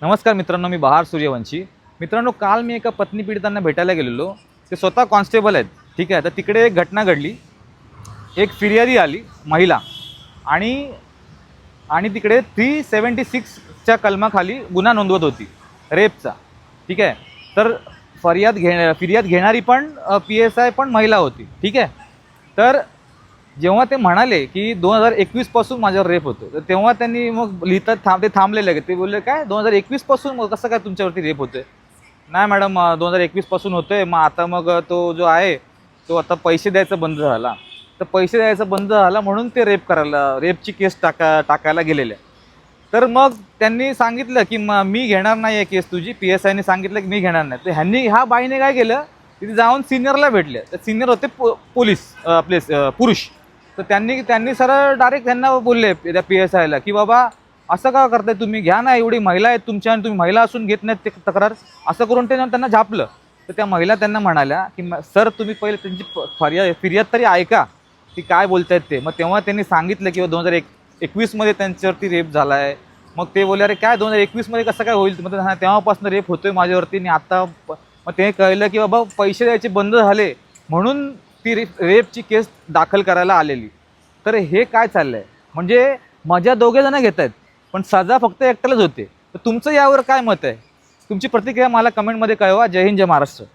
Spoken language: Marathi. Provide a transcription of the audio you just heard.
नमस्कार मित्रांनो, मी बहार सूर्यवंशी. मित्रांनो, काल मी एका पत्नी पीडितांना भेटायला गेलेलो. ते स्वतः कॉन्स्टेबल आहेत. ठीक आहे. तर तिकडे एक घटना घडली. एक फिर्यादी आली महिला आणि आणि तिकडे 376च्या कलमाखाली गुन्हा नोंदवत होती, रेपचा. ठीक आहे. तर फिर्याद घेणारी पण PSI पण महिला होती. ठीक आहे. तर जेव्हा ते म्हणाले की 2021 पासून माझ्यावर रेप होतो, तर तेव्हा त्यांनी मग लिहितात थांबलेले. ते बोलले, काय 2021 पासून मग कसं काय तुमच्यावरती रेप होतोय? नाही मॅडम, 2021 पासून होतोय. मग आता मग तो जो आहे तो आता पैसे द्यायचा बंद झाला. तर पैसे द्यायचा बंद झाला म्हणून ते रेपची केस टाकायला गेलेले. तर मग त्यांनी सांगितलं की मी घेणार नाही आहे केस तुझी. PSIने सांगितलं की मी घेणार नाही. तर ह्या बाईने काय केलं, तिथे जाऊन सिनियरला भेटले. तर सिनियर होते पोलीस, आपले पुरुष. तर त्यांनी सरळ डायरेक्ट त्यांना बोलले त्या PSIला की बाबा असं का करताय तुम्ही, घ्या ना, एवढी महिला आहेत तुमच्या आणि तुम्ही महिला असून घेत नाहीत ते तक्रार. असं करून त्यांना झापलं. तर त्या महिला त्यांना म्हणाल्या की सर, तुम्ही पहिले त्यांची फिर्याद तरी ऐका ती काय बोलतायत ते. मग तेव्हा त्यांनी सांगितलं की 2021मध्ये त्यांच्यावरती रेप झाला आहे. मग ते बोलले, अरे काय 2021मध्ये कसं काय होईल? मग तेव्हापासून रेप होतोय माझ्यावरती. आणि आता मग ते कळलं की बाबा पैसे द्यायचे बंद झाले म्हणून ती रेपची केस दाखल करायला आलेली. तर हे काय चाललंय? म्हणजे मजा दोघे जण घेत आहेत, पण सजा फक्त एकट्यालाच होते. तर तुमचं यावर काय मत आहे? तुमची प्रतिक्रिया मला कमेंटमध्ये कळवा. जय हिंद, जय महाराष्ट्र.